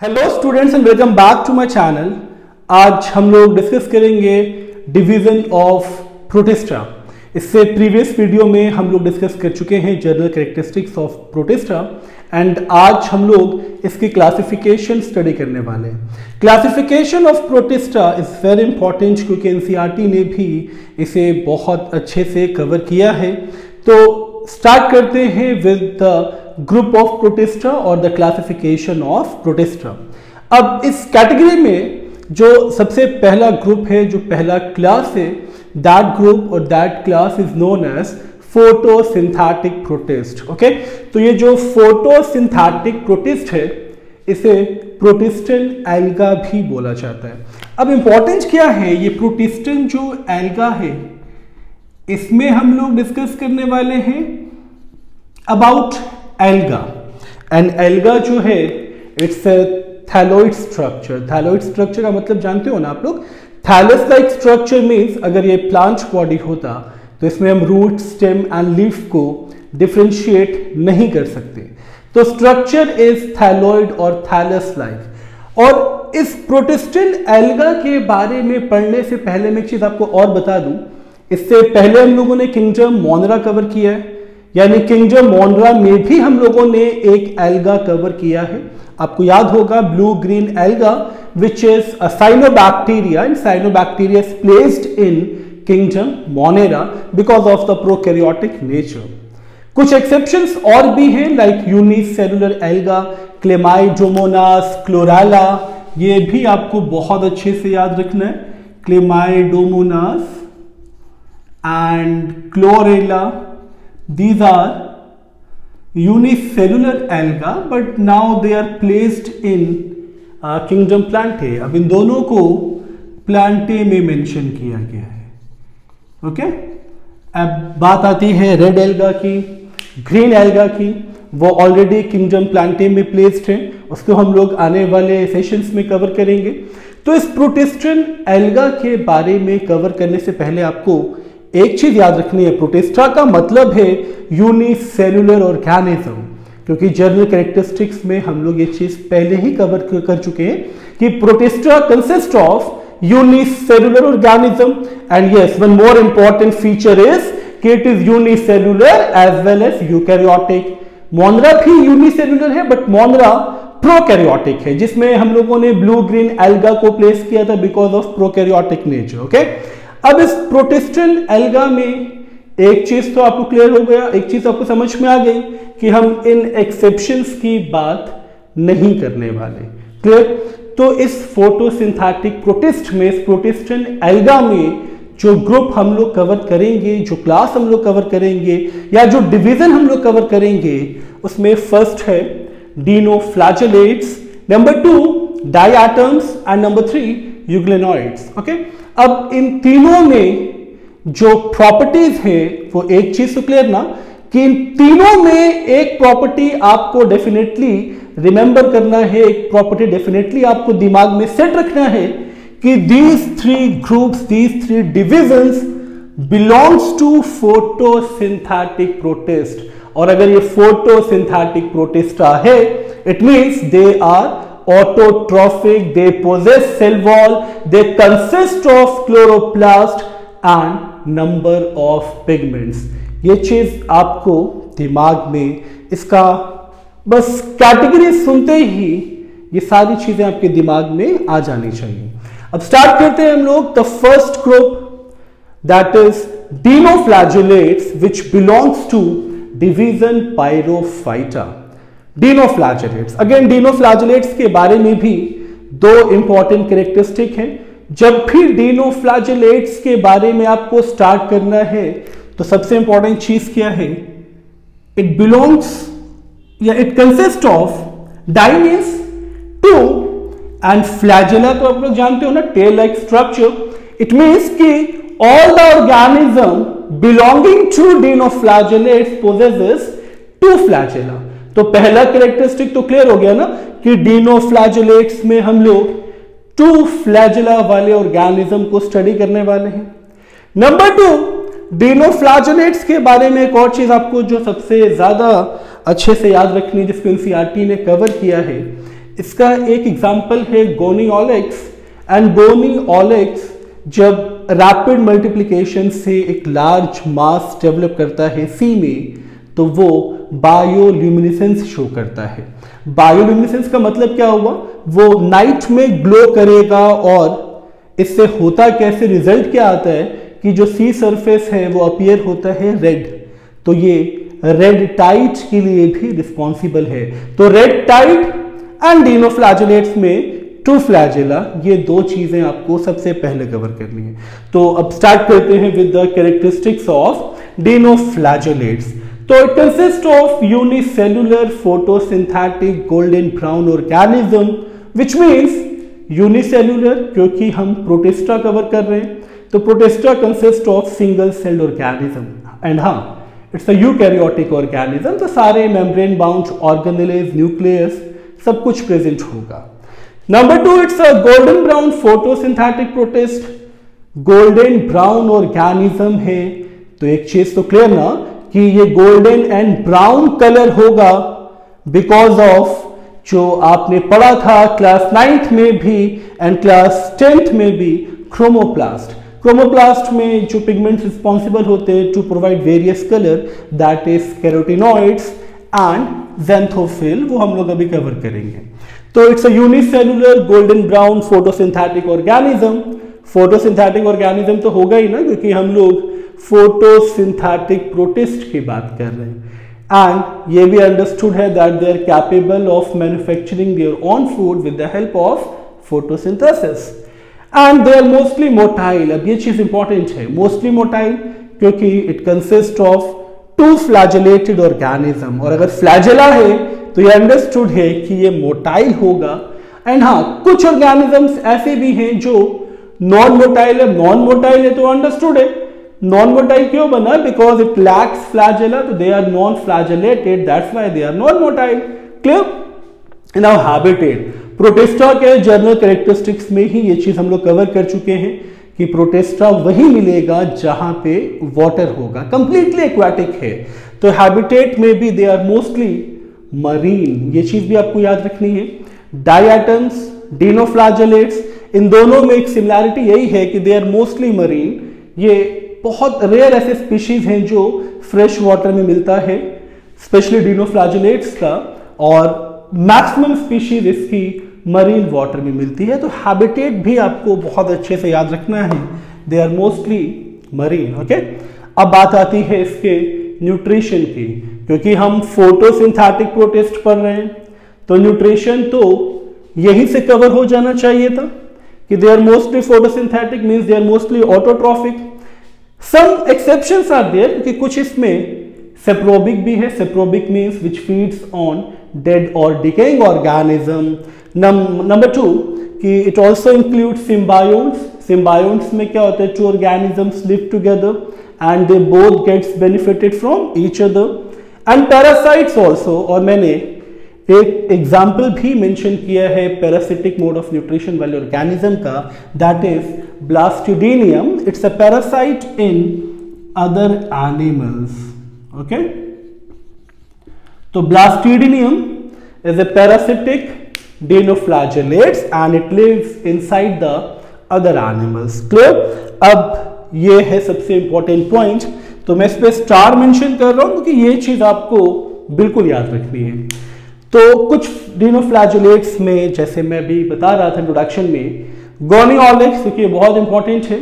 Hello students and welcome back to my channel. आज हम लोग डिस्कस करेंगे डिवीजन ऑफ प्रोटिस्टा। इससे प्रीवियस वीडियो में हम लोग डिस्कस कर चुके हैं general characteristics of protista and आज हम लोग इसकी क्लासिफिकेशन स्टडी करने वाले हैं। Classification of protista is very important क्योंकि एनसीईआरटी ने भी इसे बहुत अच्छे से कवर किया है। तो स्टार्ट करते हैं with the group of protista और द क्लासिफिकेशन ऑफ प्रोटिस्टा। अब इस कैटेगरी में जो सबसे पहला ग्रुप है, जो पहला क्लास है, दैट ग्रुप और that class is known as photosynthetic protist. Okay, तो ये जो फोटोसिंथेटिक प्रोटिस्ट है इसे प्रोटिस्टन एल्गा भी बोला जाता है। अब इंपॉर्टेंस क्या है, ये प्रोटिस्टन जो एल्गा है इसमें हम लोग डिस्कस करने वाले हैं अबाउट एल्गा। एंड एल्गा जो है it's a thalloid structure. Thalloid structure का मतलब जानते हो ना आप लोग, थैलस लाइक स्ट्रक्चर मीन्स अगर ये प्लांट बॉडी होता तो इसमें हम रूट, स्टेम एंड लीफ को डिफ्रेंशिएट नहीं कर सकते। तो स्ट्रक्चर इज थैलोइड और थैलस लाइक। और इस प्रोटिस्टन एल्गा के बारे में पढ़ने से पहले मैं एक चीज आपको और बता दूं, इससे पहले हम लोगों ने किंगडम मोनरा कवर किया है, यानी किंगडम मोनरा में भी हम लोगों ने एक एल्गा कवर किया है। आपको याद होगा blue green alga which is a cyanobacteria and cyanobacteria is placed in kingdom Monera because of the prokaryotic nature. कुछ एक्सेप्शंस और भी हैं like unicellular alga, Chlamydomonas, chlorella, ये भी आपको बहुत अच्छे से याद रखना है। Chlamydomonas and chlorella, these are unicellular alga but now they are placed in kingdom plantae। अब इन दोनों को प्लांटे में मेंशन किया गया है। ओके, अब बात आती है रेड एल्गा की, ग्रीन एल्गा की। वो ऑलरेडी किंगडम प्लांटे में प्लेस्ड है, उसको हम लोग आने वाले सेशंस में कवर करेंगे। तो इस प्रोटिस्टन एल्गा के बारे में कवर करने से पहले आपको एक चीज याद रखनी है, प्रोटिस्टा का मतलब है यूनिसेलुलर ऑर्गेनिज्म, क्योंकि जनरल कैरेक्टरिस्टिक्स में हम लोग ये चीज पहले ही कवर कर चुके हैं कि protista consist of unicellular organism and yes one more important feature is कि it is unicellular as well as eukaryotic. Monera भी यूनिसेलुलर है बट मोनरा प्रोकैरियोटिक है, जिसमें हम लोगों ने ब्लू ग्रीन एल्गा को प्लेस किया था because of prokaryotic nature. Okay, अब इस प्रोटिस्टन एल्गा में एक चीज तो आपको क्लियर हो गया, एक चीज आपको समझ में आ गई कि हम इन एक्सेप्शंस की बात नहीं करने वाले। क्लियर? तो इस फोटोसिंथेटिक प्रोटिस्ट में, इस प्रोटिस्टन एल्गा में जो ग्रुप हम लोग कवर करेंगे, जो क्लास हम लोग कवर करेंगे या जो डिवीजन हम लोग कवर करेंगे, उसमें फर्स्ट है dinoflagellates, number 2 diatoms and number 3 euglenoids. Okay, अब इन तीनों में जो प्रॉपर्टीज है वो एक चीज तो क्लियर ना कि इन तीनों में एक प्रॉपर्टी आपको डेफिनेटली रिमेंबर करना है, एक प्रॉपर्टी डेफिनेटली आपको दिमाग में सेट रखना है कि these three groups, these three divisions belongs to photosynthetic protist. और अगर ये फोटोसिंथेटिक प्रोटिस्टा है it means they are autotrophic, they possess cell wall, they consist of chloroplast and number of pigments। ये चीज आपको दिमाग में, इसका बस कैटेगरी सुनते ही ये सारी चीजें आपके दिमाग में आ जानी चाहिए। अब स्टार्ट करते हैं हम लोग the first group that is dinoflagellates which belongs to division Pyrophyta। Dinoflagellates, again dinoflagellates के बारे में भी दो इंपॉर्टेंट कैरेक्टरिस्टिक हैं। जब भी डिनोफ्लैजेलेट्स के बारे में आपको स्टार्ट करना है तो सबसे इंपॉर्टेंट चीज क्या है, इट बिलोंग्स या it consist of di means two and flagella तो आप लोग जानते हो ना, tail like structure. It means कि all the organism belonging to dinoflagellates possesses two flagella. तो पहला कैरेक्टरिस्टिक तो क्लियर हो गया ना कि डिनोफ्लैजेलेट्स में हम लोग 2 फ्लैजेला वाले ऑर्गेनिज्म को स्टडी करने वाले हैं। नंबर 2, डिनोफ्लैजेलेट्स के बारे में एक और चीज आपको जो सबसे ज्यादा अच्छे से याद रखनी है, जिसको एनसीईआरटी ने कवर किया है इसका एक एग्जाम्पल है गोनियोलेक्स। एंड गोनियोलेक्स जब रैपिड मल्टीप्लिकेशन से एक लार्ज मास डेवलप करता है सी में, तो वो बायोल्यूमिनेसेंस शो करता है। बायोल्यूमिनेसेंस का मतलब क्या हुआ, वो नाइट में ग्लो करेगा। और इससे होता कैसे, रिजल्ट क्या आता है कि जो सी सरफेस है वो अपीयर होता है रेड। तो ये रेड टाइट के लिए भी रिस्पॉन्सिबल है। तो रेड टाइट एंड डिनोफ्लैजेलेट्स में टू फ्लैजेला, ये दो चीजें आपको सबसे पहले कवर करनी है। तो अब स्टार्ट करते हैं विद द कैरेक्टरिस्टिक्स ऑफ डिनोफ्लैजेलेट्स। तो it consist of unicellular photosynthetic golden brown organism, which means unicellular क्योंकि हम प्रोटिस्टा कवर कर रहे हैं, तो protista consist of single celled organism. And हाँ, इट्स अ यूकैरियोटिक ऑर्गेनिज्म, तो सारे मेम्ब्रेन बाउंड ऑर्गेनेलेज, न्यूक्लियस सब कुछ प्रेजेंट होगा। Number 2, it's a golden brown photosynthetic protist. Golden brown organism है, तो एक चीज तो क्लियर ना कि ये गोल्डन एंड ब्राउन कलर होगा बिकॉज ऑफ जो आपने पढ़ा था क्लास 9th में भी एंड क्लास 10th में भी, क्रोमोप्लास्ट। क्रोमोप्लास्ट में जो पिगमेंट्स रिस्पॉन्सिबल होते हैं to provide various colour, that is carotenoids and xanthophyll, वो हम लोग अभी कवर करेंगे। तो it's a unicellular golden brown photosynthetic organism. Photosynthetic organism तो होगा ही ना, क्योंकि हम लोग फोटोसिंथेटिक प्रोटिस्ट की बात कर रहे हैं। एंड ये भी अंडरस्टूड है that they are capable of manufacturing their own food with the help of photosynthesis. And they are mostly motile. अब ये चीज इंपॉर्टेंट है, मोस्टली मोटाइल क्योंकि it consist of two flagellated organism. और अगर फ्लैजेला है तो ये अंडरस्टूड है कि ये मोटाइल होगा। एंड हाँ, कुछ ऑर्गेनिजम्स ऐसे भी हैं जो नॉन मोटाइल है। नॉन मोटाइल है तो अंडरस्टूड है, नॉन मोटाइल क्यों बना, बिकॉज इट लैक्स फ्लैजेला, तो they are non flagellated, that's why they are non motile. Clear. Now habitat, protista के जनरल कैरेक्टरिस्टिक्स में ही ये चीज हम लोग कवर कर चुके हैं कि प्रोटिस्टा वही मिलेगा जहां पे वाटर होगा, कंप्लीटली एक्वाटिक है। तो हैबिटेट में भी दे आर मोस्टली मरीन, ये चीज भी आपको याद रखनी है। डायटम्स, डिनोफ्लैजेलेट्स, इन दोनों में एक सिमिलैरिटी यही है कि दे आर मोस्टली मरीन। ये बहुत रेयर ऐसे स्पीशीज हैं जो फ्रेश वाटर में मिलता है, स्पेशली डिनोफ्लैजेलेट्स का, और मैक्सिमम स्पीशीज इसकी मरीन वाटर में मिलती है। तो हैबिटेट भी आपको बहुत अच्छे से याद रखना है, they are mostly marine. Okay, अब बात आती है इसके न्यूट्रिशन की, क्योंकि हम फोटोसिंथेटिक प्रोटिस्ट पढ़ रहे हैं, तो न्यूट्रिशन तो यहीं से कवर हो जाना चाहिए था कि they are mostly photosynthetic, means they are mostly autotrophic. Some exceptions are there, क्योंकि कुछ इसमें सेप्रोबिक भी है। Saprobic means which feeds on dead और डिकेइंग ऑर्गेनिज्म। नंबर 2 कि it also include symbionts. Symbionts में क्या होता है, two organisms live together and they both gets benefited from each other. And parasites also, और मैंने एक एग्जाम्पल भी मेंशन किया है पैरासिटिक मोड ऑफ न्यूट्रिशन वाले ऑर्गेनिज्म का, that is Blastodinium. It's a parasite in other animals. Okay, तो Blastodinium is a parasitic dinoflagellates and it lives inside the other animals. Clear? अब ये है सबसे इंपॉर्टेंट पॉइंट, तो मैं इस पे स्टार मेंशन कर रहा हूं क्योंकि ये चीज आपको बिल्कुल याद रखनी है। तो कुछ डिनोफ्लैजेलेट्स में, जैसे मैं भी बता रहा था इंट्रोडक्शन में, गोनियोलेक्स, क्योंकि बहुत इंपॉर्टेंट है,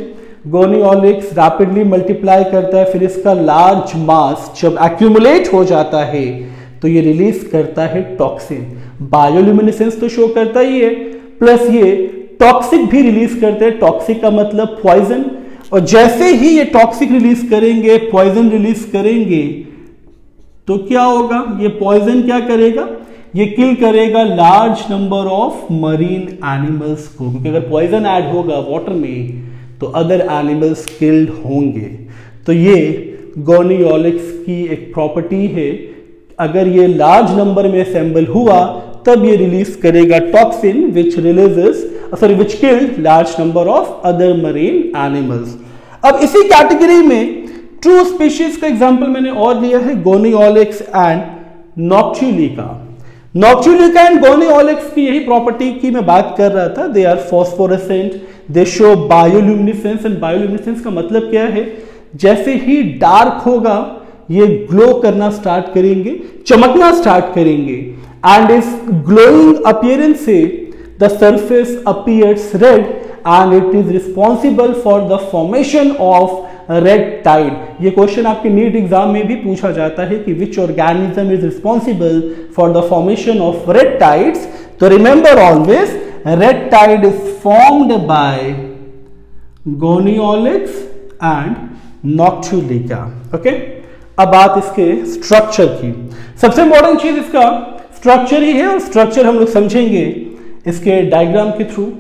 गोनियोलेक्स रैपिडली मल्टीप्लाई करता है, फिर इसका लार्ज मास जब एक्यूमुलेट हो जाता है तो ये रिलीज करता है टॉक्सिन। बायोल्यूमिनेसेंस तो शो करता ही है, प्लस ये टॉक्सिक भी रिलीज करते हैं। टॉक्सिक का मतलब पॉइजन, और जैसे ही ये टॉक्सिक रिलीज करेंगे, पॉइजन रिलीज करेंगे, तो क्या होगा, ये पॉइजन क्या करेगा, ये किल करेगा large number of marine animals को, क्योंकि अगर पॉइजन ऐड होगा वाटर में तो अदर एनिमल्स किल्ड होंगे। तो ये गोनियोलेक्स की एक प्रॉपर्टी है, अगर ये लार्ज नंबर में असेंबल हुआ तब ये रिलीज करेगा toxin which which killed large number of other marine animals. अब इसी कैटेगरी में ट्रू स्पीशीज का एग्जांपल मैंने और लिया है, Gonyaulax and Noctiluca. Noctiluca and Gonyaulax की यही प्रॉपर्टी की मैं बात कर रहा था। They are phosphorescent, they show bioluminescence. And bioluminescence का मतलब क्या है, जैसे ही डार्क होगा ये ग्लो करना स्टार्ट करेंगे, चमकना स्टार्ट करेंगे। एंड इस ग्लोइंग अपीयरेंस से the surface appears red and it is responsible for the formation of red tide. ये क्वेश्चन आपके नीट एग्जाम में भी पूछा जाता है कि which organism is responsible for the formation of red tides. तो remember always, red tide is formed by Gonyaulax and Noctiluca. Okay, अब बात इसके स्ट्रक्चर की। सबसे इंपॉर्टेंट चीज इसका स्ट्रक्चर ही है, और स्ट्रक्चर हम लोग समझेंगे इसके डायग्राम के थ्रू।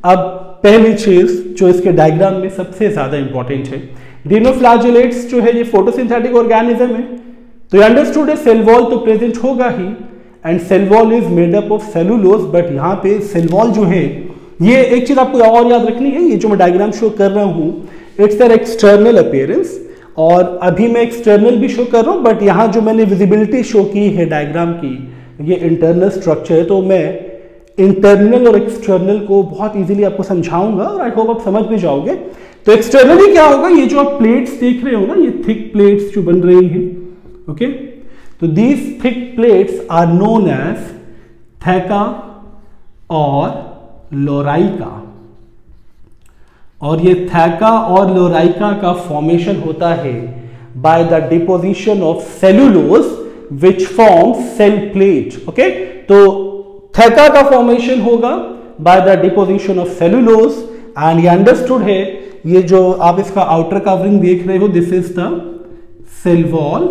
अब पहली चीज जो इसके डायग्राम में सबसे ज्यादा इंपॉर्टेंट है, डिनोफ्लैजेलेट्स जो है ये फोटोसिंथेटिक ऑर्गेनिज्म है। तो अंडरस्टूड है सेल वॉल तो प्रेजेंट होगा ही, and cell wall is made up of cellulose. But यहाँ पे सेल वॉल जो है, ये एक चीज आपको और याद रखनी है, ये जो मैं डायग्राम शो कर रहा हूं इट्स एन एक्सटर्नल अपीयरेंस, और अभी मैं एक्सटर्नल भी शो कर रहा हूं, बट यहाँ जो मैंने विजिबिलिटी शो की है डायग्राम की, ये इंटरनल स्ट्रक्चर है। तो मैं इंटरनल और एक्सटर्नल को बहुत इजीली आपको समझाऊंगा, और आई होप आप समझ भी जाओगे। तो एक्सटर्नली क्या होगा, ये जो आप प्लेट्स देख रहे हो ना, ये थिक प्लेट्स जो बन रही हैं, ओके, तो these thick plates are known as theca और लोराइका। और ये थैका और लोराइका का फॉर्मेशन होता है by the deposition of cellulose which form cell plate. Okay, तो थैका का फॉर्मेशन होगा by the deposition of cellulose, and ये अंडरस्टूड है, ये जो आप इसका आउटर कवरिंग देख रहे हो this is the cell wall,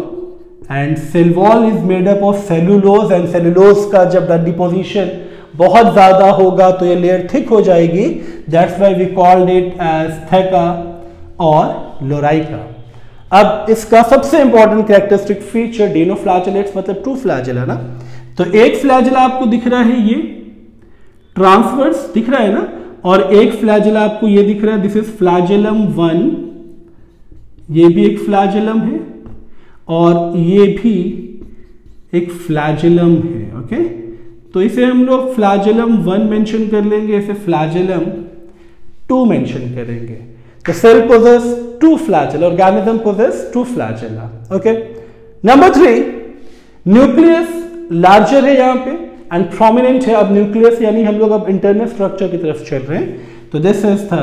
and cell wall is made up of cellulose, and cellulose का जब द डिपोजिशन बहुत ज्यादा होगा तो ये लेयर थिक हो जाएगी, that's why we called it as theca और लोराइका। अब इसका सबसे इंपॉर्टेंट कैरेक्टरिस्टिक फीचर, डिनोफ्लैजेलेट्स मतलब टू फ्लैजेला ना, तो एक फ्लैजेला आपको दिख रहा है, ये ट्रांसवर्स दिख रहा है ना, और एक फ्लैजेला आपको ये दिख रहा है, दिस इज फ्लैजेलम 1, ये भी एक फ्लैजेलम है, और ये भी एक फ्लैजेलम है। ओके, तो इसे हम लोग फ्लैजेलम 1 मेंशन कर लेंगे, इसे फ्लैजेलम 2 मेंशन करेंगे। तो cell possess 2 flagella, organism possess 2 flagella. Okay, number 3, nucleus larger है यहाँ पे एंड प्रोमिनेंट है। अब न्यूक्लियस यानी हम लोग अब इंटरनल स्ट्रक्चर की तरफ चल रहे हैं, तो this is the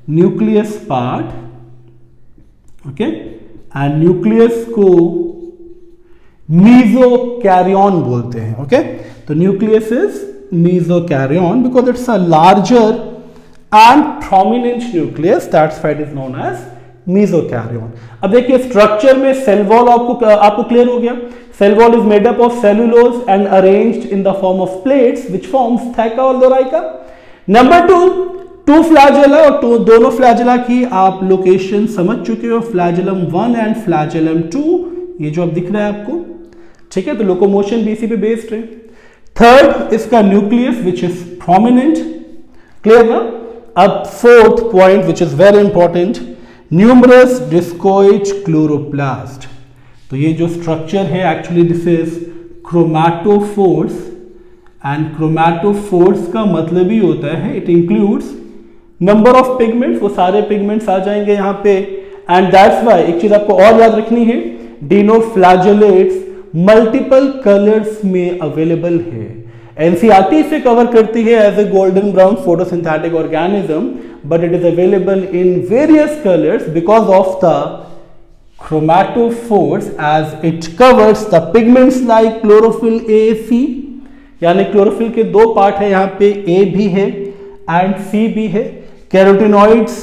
nucleus part. Okay, and nucleus को मीजोकैरियन बोलते हैं। ओके, तो nucleus is mesokaryon because it's a larger and prominent nucleus, that's why it is known as mesokaryon. अब देखिए स्ट्रक्चर में सेल वॉल आपको क्लियर हो गया। Cell wall is made up of cellulose and arranged in the form of plates which forms theca और lorica. Number 2, 2 flagella, और दोनों flagella की आप लोकेशन समझ चुके हो, फ्लैजेलम 1 एंड फ्लैजेलम 2, ये जो अब दिख रहा है आपको, ठीक है, तो लोकोमोशन भी इसी पे बेस्ड है। थर्ड, इसका nucleus which is prominent, clear ना। अब fourth point which is very important, numerous discoid chloroplast. तो ये जो स्ट्रक्चर है actually this is chromatophores, and chromatophores का मतलब ही होता है it includes number of pigments, वो सारे पिगमेंट्स आ जाएंगे यहाँ पे। एंड दैट्स व्हाई एक चीज आपको और याद रखनी है, डिनोफ्लैजेलेट्स मल्टीपल कलर्स में अवेलेबल है। एनसीईआरटी से कवर करती है as a golden brown photosynthetic organism, but it is available in various colours because of the chromatophores as it covers the pigments like chlorophyll A, C, यानी chlorophyll के 2 part है यहाँ पे, A भी है एंड C भी है। Carotenoids,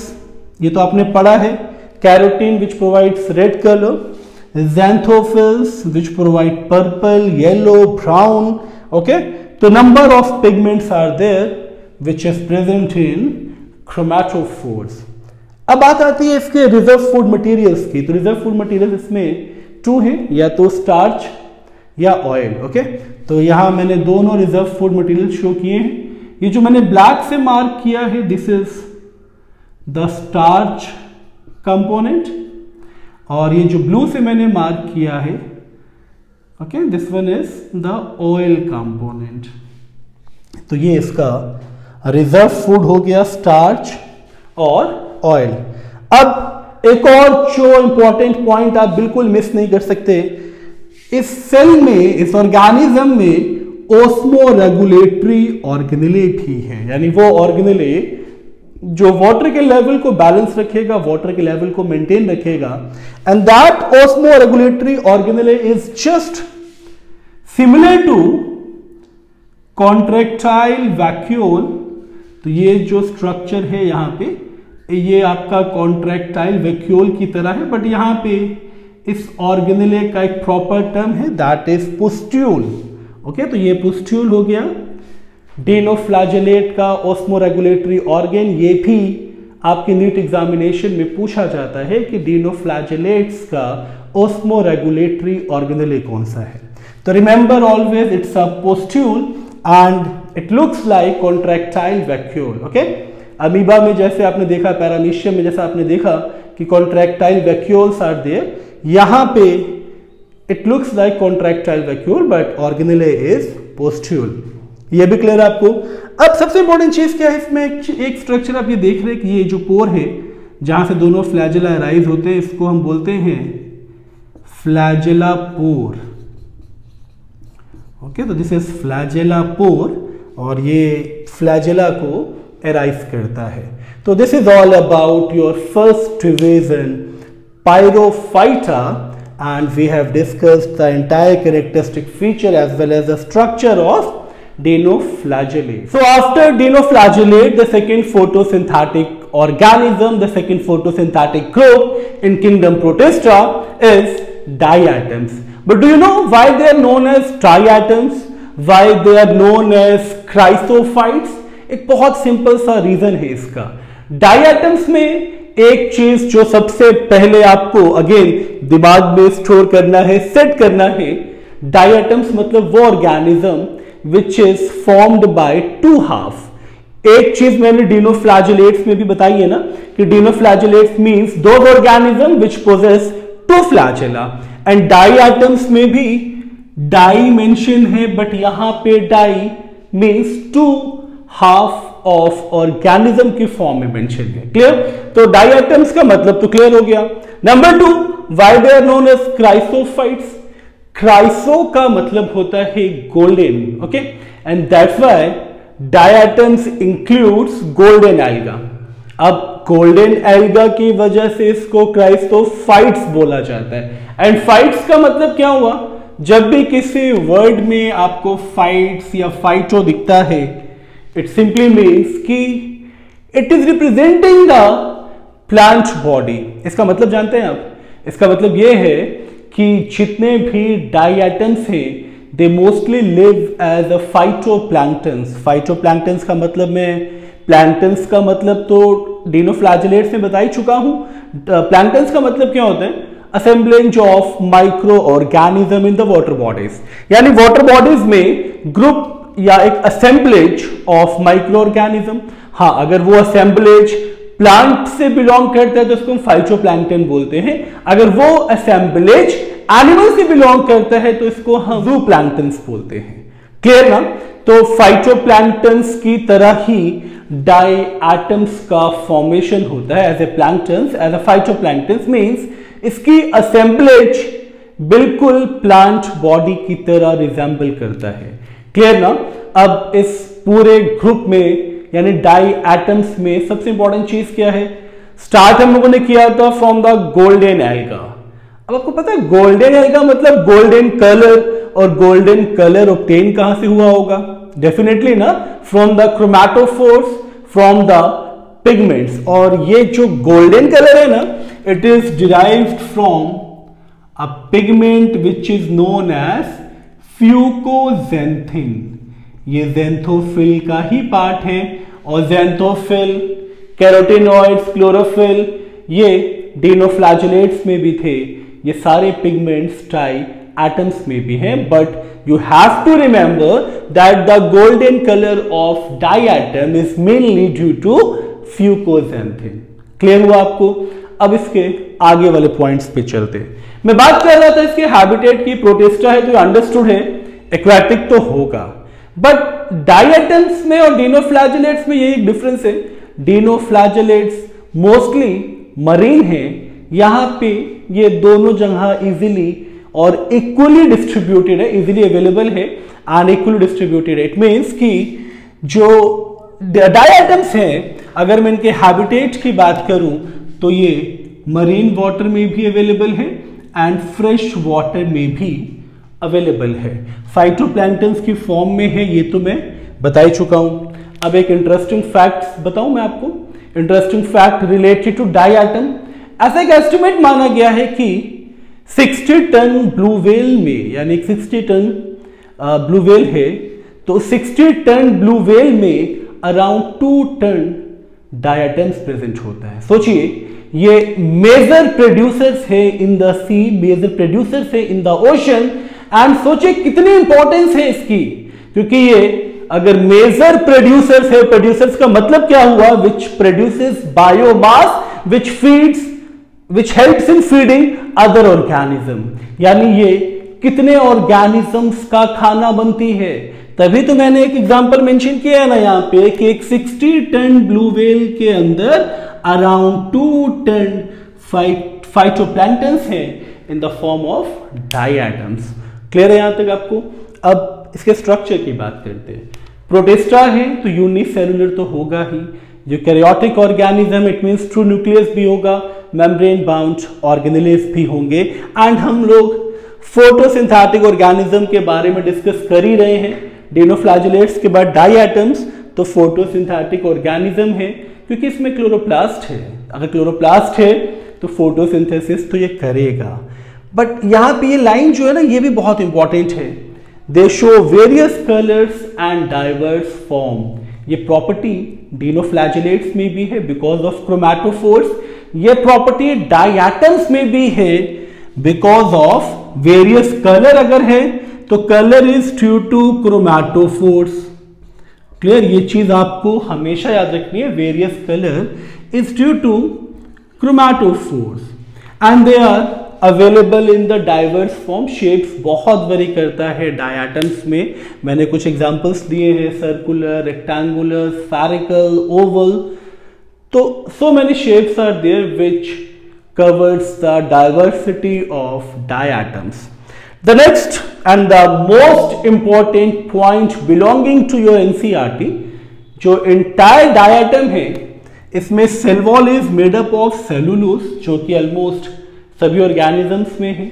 ये तो आपने पढ़ा है, carotene which provides red colour, xanthophylls which provide purple, yellow, brown. Okay, so number of pigments are there which is present in chromatophores. अब बात आती है इसके रिजर्व फूड मटेरियल्स की। तो रिजर्व फूड मटेरियल इसमें 2 है, या तो स्टार्च या ऑयल। ओके, तो यहां मैंने दोनों रिजर्व फूड मटेरियल शो किए हैं। ये जो मैंने ब्लैक से मार्क किया है this is the starch component, और ये जो ब्लू से मैंने मार्क किया है okay, this one is the oil component. तो ये इसका रिजर्व फूड हो गया, स्टार्च और ऑयल। अब एक और जो इंपॉर्टेंट पॉइंट आप बिल्कुल मिस नहीं कर सकते, इस सेल में, इस ऑर्गेनिज्म में ओस्मो रेगुलेटरी ऑर्गेनेले भी है, यानी वो ऑर्गेनेले जो वाटर के लेवल को बैलेंस रखेगा, वाटर के लेवल को मेंटेन रखेगा। And that osmoregulatory organelle is just similar to contractile vacuole. तो ये जो स्ट्रक्चर है यहां पे, ये आपका कॉन्ट्रैक्टाइल वैक्यूल की तरह है, बट यहां पे इस ऑर्गेनेले का एक प्रॉपर टर्म है, दैट इज पुस्ट्यूल। ओके, तो ये पुस्ट्यूल हो गया। डिनोफ्लैजेलेट का ओस्मो रेगुलेटरी ऑर्गन, ये भी आपके नीट एग्जामिनेशन में पूछा जाता है कि डिनोफ्लैजेलेट्स का ओस्मो रेगुलेटरी ऑर्गेनेले कौन सा है। तो remember always it's a pustule and it looks like contractile vacuole. Okay, amoeba में जैसे आपने देखा, पैरामीशियम में जैसा आपने देखा कि कॉन्ट्रैक्टाइल वैक्यूल्स आर देयर, यहां पे it looks like contractile vacuole but organelle is pustule. ये भी क्लियर है आपको। अब सबसे इंपॉर्टेंट चीज क्या है इसमें, एक स्ट्रक्चर आप ये देख रहे हैं कि ये जो पोर है जहां से दोनों फ्लैजेला अराइज होते हैं, इसको हम बोलते हैं फ्लैजेला पोर। ओके, तो दिस इज फ्लैजेला पोर और ये फ्लैजेला को अराइज करता है। तो this is all about your first revision Pyrophyta, and we have discussed the entire characteristic feature as well as the structure of dinoflagellate. So after dinoflagellate, the second photosynthetic organism, the second photosynthetic group in kingdom Protista is diatoms. But do you know why they are known as diatoms? Why they are known as chrysophytes? एक बहुत simple सा reason है इसका। Diatoms में एक चीज जो सबसे पहले आपको अगेन दिमाग में स्टोर करना है, सेट करना है, डायटम्स मतलब वो organism which is formed by two half. एक चीज मैंने डिनोफ्लैजेलेट्स में भी बताई है ना कि dinoflagellates means those organism which possess two flagella, and diatoms में भी डाई मेंशन है, बट यहां पे di means two half of organism की फॉर्म में मेंशन है। क्लियर? तो डायटम्स का मतलब तो क्लियर हो गया। Number 2, why they are known as chrysophytes. Chryso का मतलब होता है golden, okay, and that's why diatoms includes golden alga. अब गोल्डन एल्गा की वजह से इसको क्राइसोफाइट्स बोला जाता है। एंड फाइट्स का मतलब क्या हुआ, जब भी किसी वर्ड में आपको फाइट्स या फाइटो दिखता है, इट सिंपली मीन्स कि it is representing the plant body. इसका मतलब जानते हैं आप? इसका मतलब यह है कि जितने भी डायटम्स हैं they mostly live as a phytoplanktons. Phytoplanktons का मतलब मैं प्लैंक्टन्स का मतलब तो डिनोफ्लैजेलेट्स में बता ही चुका हूं। प्लैंक्टन्स का मतलब क्या होता है? Assemblage of micro organism in the water bodies, यानी वाटर बॉडीज में ग्रुप या एक असेंबलेज ऑफ माइक्रो ऑर्गेनिज्म। हाँ, अगर वो असेंबलेज प्लांट से बिलोंग करता है तो उसको हम फाइटोप्लैंक्टन बोलते हैं। अगर वो असेंबलेज एनिमल से बिलोंग करता है तो इसको हम जूप्लैंक्टन्स बोलते हैं। क्लियर ना? तो फाइटोप्लैंक्टन्स की तरह ही डायटम्स का फॉर्मेशन होता है as a planktons, as a phytoplanktons means इसकी असेंबलेज बिल्कुल प्लांट बॉडी की तरह रिजेंबल करता है। क्लियर ना? अब इस पूरे ग्रुप में यानी डायटम्स में सबसे इंपॉर्टेंट चीज क्या है? स्टार्ट हम लोगों ने किया था फ्रॉम द गोल्डन एल्गा। अब आपको पता है गोल्डन एल्गा मतलब गोल्डन कलर, और गोल्डन कलर ऑब्टेन कहां से हुआ होगा? डेफिनेटली ना, from the chromatophores, from the pigments. और ये जो गोल्डन कलर है ना, it is derived from a pigment which is known as fucoxanthin. ये जेंथोफिल का ही पार्ट है, और जेंथोफिल, कैरोटिनॉइड्स, क्लोरोफिल, ये डिनोफ्लैजेलेट्स में भी थे। ये सारे पिगमेंट्स डायटम्स में भी हैं, but you have to remember that the golden colour of diatom is mainly due to fucoxanthin. Clear हुआ आपको? अब इसके आगे वाले पॉइंट्स पे चलते हैं। मैं बात कर रहा था इसके हैबिटेट की, प्रोटिस्टा है तो अंडरस्टूड है, एक्वाटिक तो होगा, बट डायटम्स में और डिनोफ्लैजेलेट्स में ये एक डिफरेंस है। डिनोफ्लैजेलेट्स मोस्टली मरीन है, यहां पे ये दोनों जगह इजीली और इक्वली डिस्ट्रीब्यूटेड है, इजीली अवेलेबल है एंड इक्वली डिस्ट्रीब्यूटेड है। इट मींस कि जो डायटम्स हैं, अगर मैं इनके हैबिटेट की बात करूं तो ये मरीन वाटर में भी अवेलेबल है एंड फ्रेश वाटर में भी अवेलेबल है। फाइटोप्लैंक्टन्स की फॉर्म में है, ये तो मैं बता ही चुका हूं। अब एक इंटरेस्टिंग फैक्ट बताऊं मैं आपको, interesting fact related to diatom. ऐसा एक एस्टिमेट माना गया है कि 60 टन ब्लू व्हेल में, यानी 60 टन ब्लू व्हेल है तो 60 टन ब्लू व्हेल में अराउंड 2 टन डायटम्स प्रेजेंट होता है। सोचिए, ये मेजर प्रोड्यूसर्स है in the sea, major producers है इन द ओशन, एंड सोचिए कितनी इंपॉर्टेंस है इसकी, क्योंकि ये अगर मेजर प्रोड्यूसर्स है, प्रोड्यूसर्स का मतलब क्या हुआ, which produces biomass which feeds, which helps in feeding other organism, यानी ये कितने ऑर्गेनिजम्स का खाना बनती है। तभी तो मैंने एक एग्जांपल मेंशन किया है ना यहाँ पे कि एक 60 टन ब्लू व्हेल के अंदर अराउंड 2 टन फाइटोप्लैंक्टन्स है in the form of diatoms. Clear है यहां तक आपको? अब इसके स्ट्रक्चर की बात करते हैं। प्रोटिस्टा है तो यूनिसेलुलर तो होगा ही, eukaryotic organism it means true nucleus भी होगा, मेम्ब्रेन बाउंड ऑर्गेनेल्स भी होंगे, एंड हम लोग फोटोसिंथेटिक ऑर्गेनिज्म के बारे में डिस्कस कर ही रहे हैं। डिनोफ्लैजेलेट्स के बाद डायटम्स, तो फोटोसिंथेटिक ऑर्गेनिज्म है क्योंकि इसमें क्लोरोप्लास्ट है। अगर क्लोरोप्लास्ट है तो फोटोसिंथेसिस तो ये करेगा। बट यहां पे ये लाइन जो है ना, ये भी बहुत इंपॉर्टेंट है। दे show various colours and diverse form. ये प्रॉपर्टी डिनोफ्लैजेलेट्स में भी है बिकॉज ऑफ क्रोमैटोफोर्स, ये प्रॉपर्टी डायटम्स में भी है बिकॉज ऑफ वेरियस कलर। अगर है तो colour is due to chromatophores. Clear, ये चीज आपको हमेशा याद रखनी है, various colour is due to chromatophores and they are available in the diverse form. Shapes बहुत वेरी करता है डायटम्स में, मैंने कुछ एग्जांपल्स दिए हैं, सर्कुलर, रेक्टेंगुलर, स्फेरिकल, ओवल, तो so many shapes are there which covers the diversity of diatoms. The next and the most important point belonging to your NCERT, जो entire diatom है, इसमें cell wall is made up of cellulose, जो कि almost सभी organisms में है।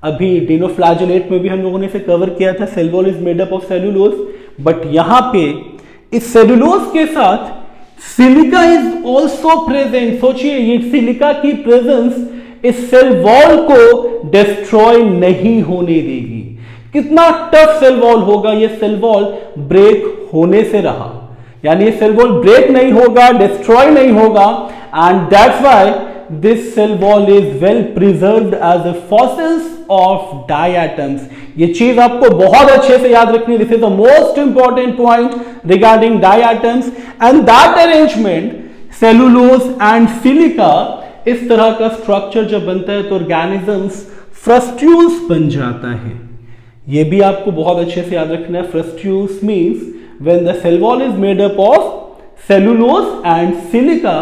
अभी डिनोफ्लैजेलेट में भी हम लोगों ने इसे कवर किया था, cell wall is made up of cellulose, but यहाँ पे इस cellulose के साथ सिलिका इज ऑल्सो प्रेजेंट। सोचिए, ये सिलिका की प्रेजेंस इस सेल वॉल को डिस्ट्रॉय नहीं होने देगी। कितना टफ सेल वॉल होगा, ये सेल वॉल ब्रेक होने से रहा, यानी ये सेल वॉल ब्रेक नहीं होगा, डिस्ट्रॉय नहीं होगा, and that's why this cell wall is well preserved as a fossils of diatoms. ये चीज आपको बहुत अच्छे से याद रखनी है। This is the most important point regarding diatoms and that arrangement cellulose and silica, इस तरह का स्ट्रक्चर जब बनता है तो ऑर्गेनिजम्स फ्रस्ट्यूल्स बन जाता है। ये भी आपको बहुत अच्छे से याद रखना है। Frustules means when the cell wall is made up of cellulose and silica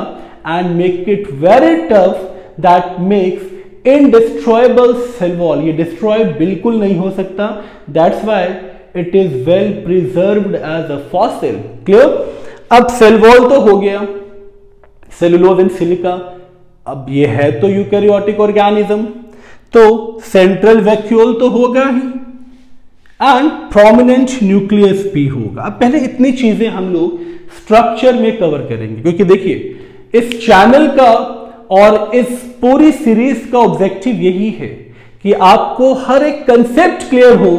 and make it very tough, that makes indestroyable cell wall. ये डिस्ट्रॉय बिल्कुल नहीं हो सकता, that's why it is well preserved as a fossil. Clear? अब cell wall तो हो गया, cellulose and silica. अब ये है तो यूकैरियोटिक ऑर्गेनिज्म, तो सेंट्रल वैक्यूल तो होगा ही एंड प्रोमिनेंट न्यूक्लियस भी होगा। अब पहले इतनी चीजें हम लोग स्ट्रक्चर में कवर करेंगे, क्योंकि देखिए इस चैनल का और इस पूरी सीरीज का ऑब्जेक्टिव यही है कि आपको हर एक कंसेप्ट क्लियर हो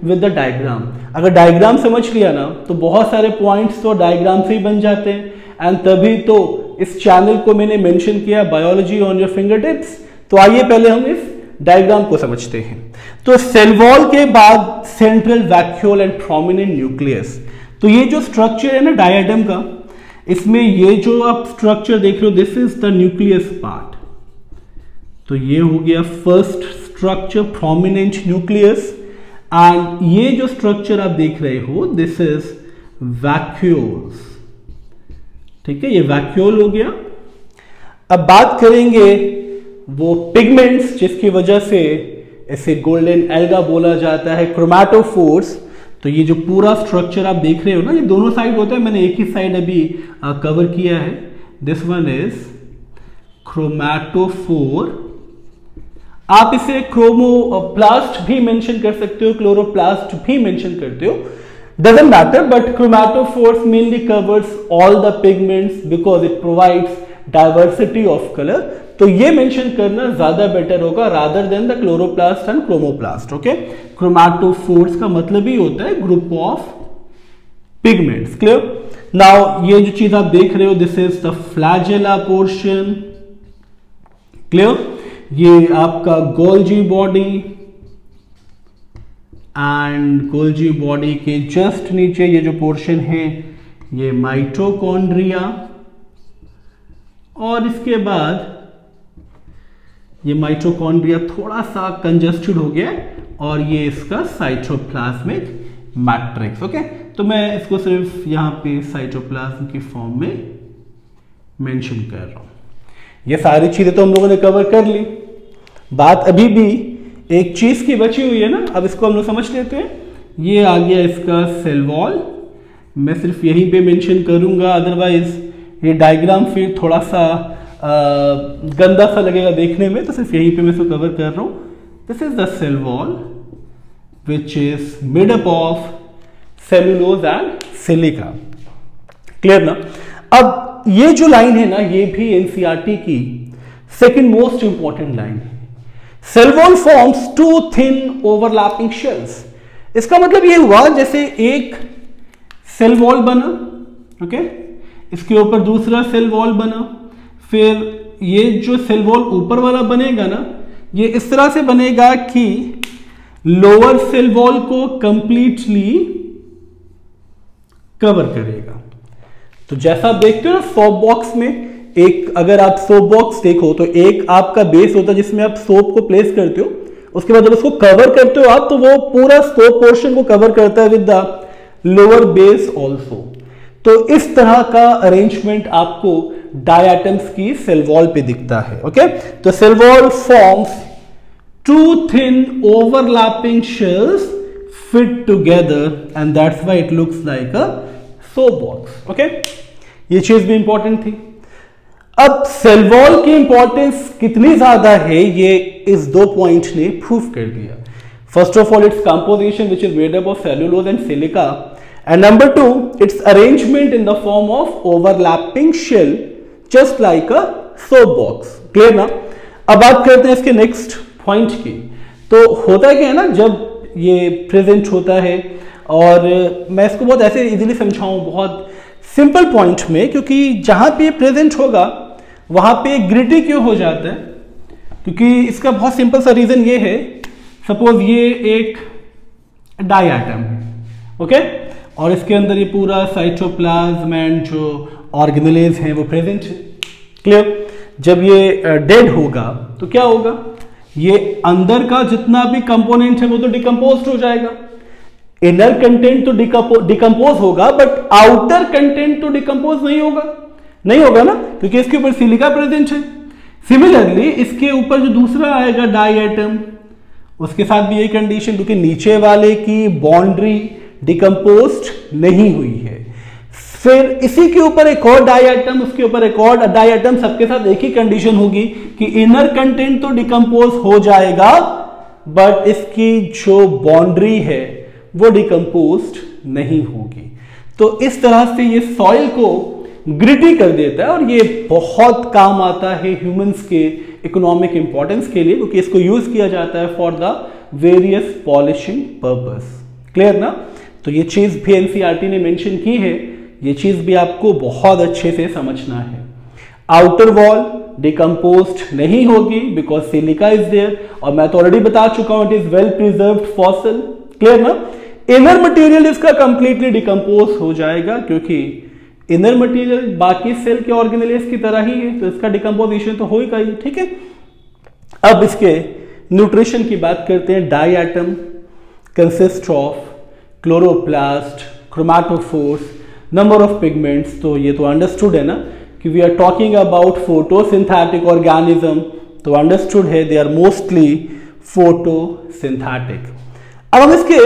विद द डायग्राम। अगर डायग्राम समझ लिया ना तो बहुत सारे पॉइंट्स तो डायग्राम से ही बन जाते हैं, एंड तभी तो इस चैनल को मैंने मेंशन किया biology on your finger tips. तो आइए पहले हम इस डायग्राम को समझते हैं। तो सेल वॉल के बाद central vacuole and prominent nucleus, तो ये जो स्ट्रक्चर है ना डायटम का, इसमें ये जो आप स्ट्रक्चर देख रहे हो, this is the nucleus part. तो ये हो गया first structure, prominent nucleus. And ये जो स्ट्रक्चर आप देख रहे हो, दिस इज वैक्यूल्स। ठीक है, ये वैक्यूल हो गया। अब बात करेंगे वो पिगमेंट्स जिसकी वजह से इसे गोल्डन एल्गा बोला जाता है, क्रोमैटोफोर्स। तो ये जो पूरा स्ट्रक्चर आप देख रहे हो ना, ये दोनों साइड होता है, मैंने एक ही साइड अभी कवर किया है। This one is chromatophore. आप इसे क्रोमोप्लास्ट भी मेंशन कर सकते हो, क्लोरोप्लास्ट भी मेंशन करते हो, doesn't matter, but chromatophores mainly covers all the pigments because it provides diversity of color. तो ये मेंशन करना ज्यादा बेटर होगा rather than the chloroplast and chromoplast. Okay, chromatophores का मतलब ही होता है group of pigments. Clear? Now ये जो चीज आप देख रहे हो, this is the flagella portion. Clear? ये आपका Golgi body, and Golgi body के जस्ट नीचे ये जो पोर्शन है ये माइटोकॉन्ड्रिया, और इसके बाद ये माइटोकॉन्ड्रिया थोड़ा सा कंजस्टेड हो गया और ये इसका साइटोप्लाज्मिक मैट्रिक्स। ओके, तो मैं इसको सिर्फ यहां पे साइटोप्लाज्म की फॉर्म में मेंशन कर रहा हूं। ये सारी चीजें तो हम लोगों ने कवर कर ली। बात अभी भी एक चीज की बची हुई है ना, अब इसको हम लोग समझ लेते हैं। ये आ गया इसका सेल वॉल, मैं सिर्फ यहीं पे मेंशन करूंगा, अदरवाइज ये डायग्राम फिर थोड़ा सा गंदा सा लगेगा देखने में, तो सिर्फ यहीं पे मैं इसको कवर कर रहा हूं। This is the cell wall which is made up of cellulose and silica. Clear ना? अब ये जो लाइन है ना, ये भी एनसीईआरटी की सेकेंड मोस्ट इंपॉर्टेंट लाइन है। Cell wall forms two thin overlapping shells. इसका मतलब ये हुआ जैसे एक सेल वॉल बना, ओके, इसके ऊपर दूसरा सेल वॉल बना, फिर ये जो सेल वॉल ऊपर वाला बनेगा ना, ये इस तरह से बनेगा कि लोअर सेल वॉल को कंप्लीटली कवर करेगा। तो जैसा आप देखते हो ना सोप बॉक्स में, एक अगर आप सोप बॉक्स देखो तो एक आपका बेस होता है जिसमें आप सोप को प्लेस करते हो, उसके बाद जब उसको कवर करते हो आप, तो वो पूरा सोप पोर्शन को कवर करता है with the lower base also. तो इस तरह का अरेंजमेंट आपको डायटम्स की सेल वॉल पे दिखता है। ओके, तो cell wall forms two thin overlapping shells fit together and that's why it looks like a soap box. Okay, ये चीज भी इंपॉर्टेंट थी। अब सेल वॉल की इंपॉर्टेंस कितनी ज्यादा है, ये इस दो पॉइंट ने प्रूव कर दिया। First of all, its composition which is made up of cellulose and silica, and number two, its arrangement in the form of overlapping shell just like a soap box. Clear ना? अब बात करते हैं इसके next point की। तो होता क्या है ना, जब ये प्रेजेंट होता है, और मैं इसको बहुत ऐसे इजीली समझाऊं, बहुत सिंपल पॉइंट में, क्योंकि जहां पे प्रेजेंट होगा वहां पे ग्रिटी क्यों हो जाता है, क्योंकि इसका बहुत सिंपल सा रीजन ये है, सपोज ये एक डायटम है, ओके, और इसके अंदर ये पूरा साइटोप्लाज्म एंड जो ऑर्गेनेलेज हैं वो प्रेजेंट है। क्लियर? जब ये डेड होगा तो क्या होगा, ये अंदर का जितना भी कंपोनेंट है वो तो डिकम्पोज हो जाएगा। इनर कंटेंट तो डिकम्पोज होगा, बट आउटर कंटेंट तो डिकम्पोज नहीं होगा ना, क्योंकि इसके ऊपर सिलिका प्रेजेंट है। सिमिलरली इसके ऊपर जो दूसरा आएगा डाई एटम, उसके साथ भी यही कंडीशन, क्योंकि नीचे वाले की बाउंड्री डिकम्पोज्ड नहीं हुई है। फिर इसी के ऊपर एक और डाई एटम, उसके ऊपर एक और डाई एटम, सबके साथ एक ही कंडीशन होगी कि इनर कंटेंट तो डिकम्पोज हो जाएगा, बट इसकी जो बाउंड्री है वो डिकम्पोज्ड नहीं होगी। तो इस तरह से ये सॉइल को ग्रिटी कर देता है, और ये बहुत काम आता है ह्यूमंस के इकोनॉमिक इंपॉर्टेंस के लिए, क्योंकि इसको यूज किया जाता है for the various polishing purpose. Clear ना? तो ये चीज भी एनसीईआरटी ने मेंशन की है, ये चीज भी आपको बहुत अच्छे से समझना है। आउटर वॉल डिकम्पोज्ड नहीं होगी बिकॉज सिलिका इज देयर, और मैं तो ऑलरेडी बता चुका हूं it is well preserved fossil. Clear ना? इनर मटेरियल इसका कंप्लीटली डिकम्पोज हो जाएगा, क्योंकि इनर मटेरियल बाकी सेल के ऑर्गेनेल्स की तरह ही है, तो इसका डिकम्पोजिशन तो होगा ही। ठीक है, अब इसके न्यूट्रिशन की बात करते हैं। Diatom consist of chloroplast, chromatophores, number of pigments. तो ये तो अंडरस्टूड है ना कि we are talking about photosynthetic organism, तो अंडरस्टूड है दे आर मोस्टली फोटोसिंथेटिक। अब हम इसके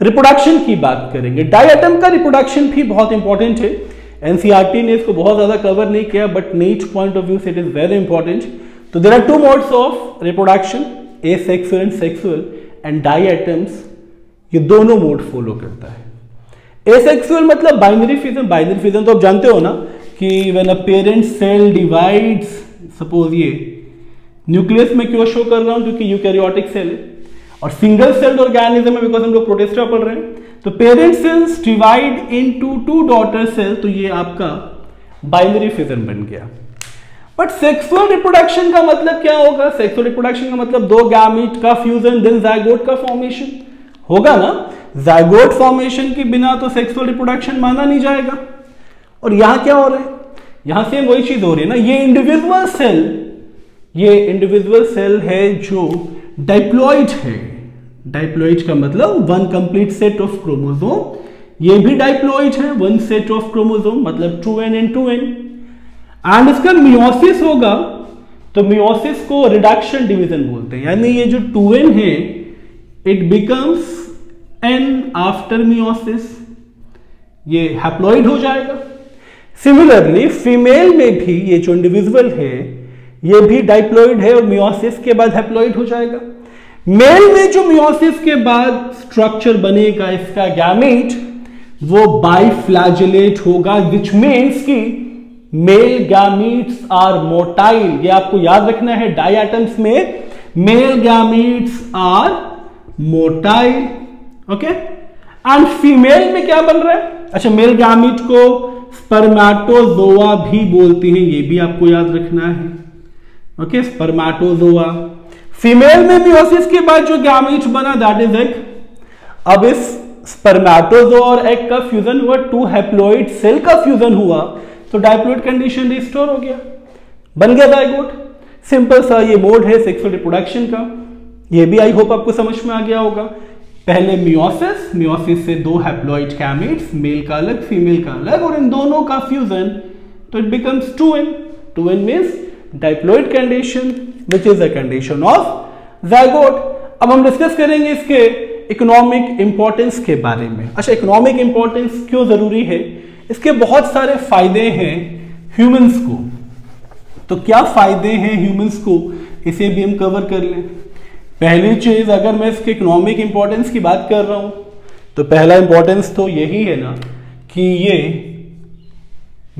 रिप्रोडक्शन की बात करेंगे। डाई एटम का रिप्रोडक्शन भी बहुत इंपॉर्टेंट है। एनसीईआरटी ने इसको बहुत ज्यादा कवर नहीं किया, but NEET point of view से इट इज वेरी इंपॉर्टेंट। तो there are two modes of reproduction, asexual and sexual, and diatoms ये दोनों मोड फॉलो करता है। एसेक्सुअल मतलब बाइनरी फिजन। बाइनरी फिजन तो आप जानते हो ना कि when a parent cell divides, suppose ये न्यूक्लियस में क्यों शो कर रहा हूं, क्योंकि यूकैरियोटिक सेल है और सिंगल सेल्ड ऑर्गेनिज्म है, बिकॉज हम लोग प्रोटिस्टा पढ़ रहे हैं। तो parent cells divide into two daughter cell, तो ये आपका बाइनरी फिजन बन गया। बट सेक्सुअल रिप्रोडक्शन का मतलब क्या होगा? सेक्सुअल रिप्रोडक्शन का मतलब दो गैमीट का फ्यूजन, देन जाइगोट का फॉर्मेशन होगा ना। जाइगोट फॉर्मेशन के बिना तो सेक्सुअल रिप्रोडक्शन माना नहीं जाएगा। और यहां क्या हो रहा है? यहां से वही चीज हो रही है ना, ये इंडिविजुअल सेल है जो डाइप्लॉइड है। डाइप्लॉइड का मतलब one complete set of chromosome, ये भी डाइप्लॉइड है, वन सेट ऑफ क्रोमोसोम मतलब 2n and 2n। एंड इसका मियोसिस होगा, तो मियोसिस को रिडक्शन डिवीजन बोलते हैं, यानी ये जो 2n है it becomes n after meiosis, ये हैप्लॉइड हो जाएगा। सिमिलरली फीमेल में भी ये जो इंडिविजुअल है ये भी डाइप्लॉइड है और मियोसिस के बाद हैप्लॉइड हो जाएगा। मेल में जो मियोसिस के बाद स्ट्रक्चर बनेगा इसका गैमेट, वो बाइफ्लैजेलेट होगा, विच मीन्स कि मेल गैमीट्स आर मोटाइल। ये आपको याद रखना है, डाई एटम्स में male gametes are motile, okay. And female में क्या बन रहा है? अच्छा, मेल गैमीट को स्पर्मेटोजोआ भी बोलते हैं, ये भी आपको याद रखना है, ओके, स्पर्मेटोजोआ। फीमेल में मियोसिस के बाद जो गैमीट बना दैट इज एग। अब इस स्पर्मेटोजोआ और एग का फ्यूजन हुआ, टू हैप्लॉइड सेल का फ्यूजन हुआ, तो डाइप्लॉइड कंडीशन रिस्टोर हो गया, बन गया जाइगोट। सिंपल सा ये मोड है सेक्सुअल रिप्रोडक्शन का। ये भी आई होप आपको समझ में आ गया होगा। पहले मियोसिस, मियोसिस से दो हैप्लॉइड गैमीट्स, मेल का अलग फीमेल का अलग, और इन दोनों का फ्यूजन, तो it becomes 2n। 2n means diploid condition which is a condition of zygote. अब हम डिस्कस करेंगे इसके इकोनॉमिक इंपॉर्टेंस के बारे में। अच्छा, इकोनॉमिक इंपॉर्टेंस क्यों जरूरी है? इसके बहुत सारे फायदे हैं ह्यूमंस को। तो क्या फायदे हैं ह्यूमंस को, इसे भी हम कवर कर लें। पहली चीज, अगर मैं इसके इकोनॉमिक इंपॉर्टेंस की बात कर रहा हूं, तो पहला इंपॉर्टेंस तो यही है ना कि ये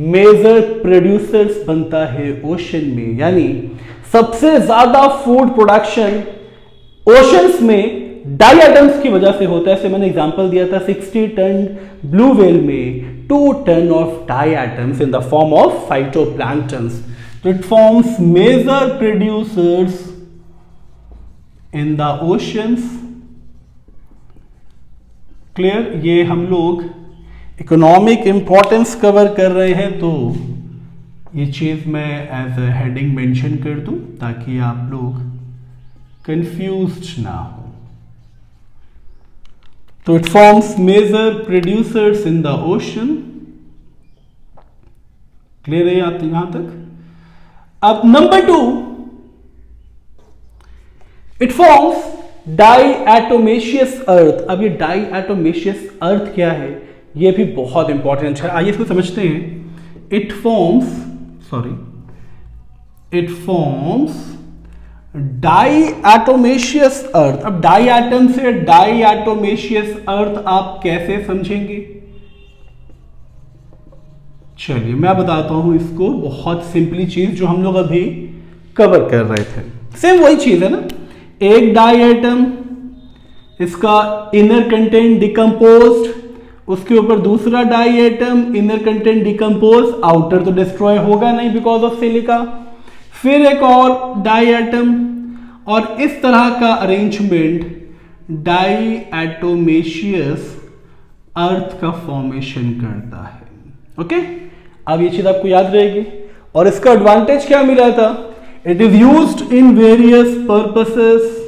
मेजर प्रोड्यूसर्स बनता है ओशन में, यानी सबसे ज्यादा फूड प्रोडक्शन ओशंस में डाई एटम्स की वजह से होता है। जैसे मैंने एग्जांपल दिया था 60 टन ब्लू व्हेल में 2 ton of diatoms in the form of phytoplanktons. तो it forms major producers in the oceans. Clear? ये हम लोग इकोनॉमिक इंपॉर्टेंस कवर कर रहे हैं, तो ये चीज मैं एज अ हेडिंग मेंशन कर दूं ताकि आप लोग कंफ्यूज्ड ना हो। तो it forms major producers in the ocean. Clear है यहां तक? अब number 2, it forms diatomaceous earth. अब ये डाईएटोमेशियस अर्थ क्या है, ये भी बहुत इंपॉर्टेंट है, आइए इसको समझते हैं। It forms diatomaceous earth. अब डाई एटम से डाईएटोमेशियस अर्थ आप कैसे समझेंगे? चलिए मैं बताता हूं इसको, बहुत सिंपली चीज जो हम लोग अभी कवर कर रहे थे। सेम वही चीज है ना, एक डाई एटम, इसका इनर कंटेंट डिकम्पोज्ड, उसके ऊपर दूसरा diatom, inner content decompose, outer तो डिस्ट्रॉय होगा नहीं बिकॉज ऑफ सिलिका, फिर एक और डाई एटम, और इस तरह का अरेंजमेंट डाईएटोमेशियस अर्थ का फॉर्मेशन करता है। ओके, अब ये चीज आपको याद रहेगी। और इसका एडवांटेज क्या मिला था? It is used in various purposes.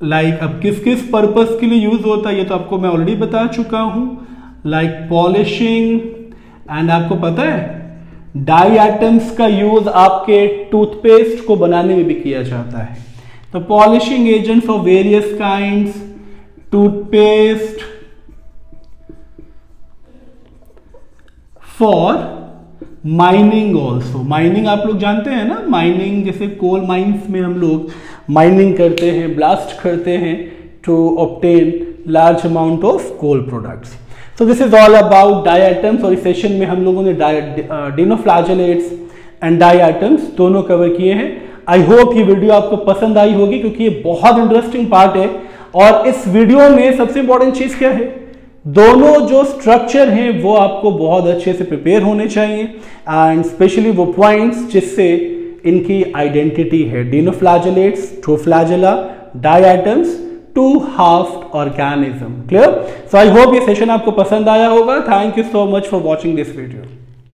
Like अब किस किस पर्पस के लिए यूज होता है ये तो आपको मैं ऑलरेडी बता चुका हूं, लाइक पॉलिशिंग, एंड आपको पता है डाई एटम्स का यूज आपके टूथपेस्ट को बनाने में भी किया जाता है। तो polishing agents of various kinds, toothpaste for mining also. Mining आप लोग जानते हैं ना, माइनिंग जैसे कोल माइंस में हम लोग माइनिंग करते हैं, ब्लास्ट करते हैं to obtain large amount of coal products. So this is all about diatoms, और इस सेशन में हम लोगों ने डिनोफ्लैजेलेट्स एंड डाई एटम्स दोनों कवर किए हैं। आई होप ये वीडियो आपको पसंद आई होगी क्योंकि ये बहुत इंटरेस्टिंग पार्ट है। और इस वीडियो में सबसे इंपॉर्टेंट चीज क्या है, दोनों जो स्ट्रक्चर हैं वो आपको बहुत अच्छे से प्रिपेयर होने चाहिए, एंड स्पेशली वो पॉइंट्स जिससे इनकी आइडेंटिटी है, dinoflagellates, two flagella, diatoms, two halved organism. Clear? So I hope ये सेशन आपको पसंद आया होगा। Thank you so much for watching this video.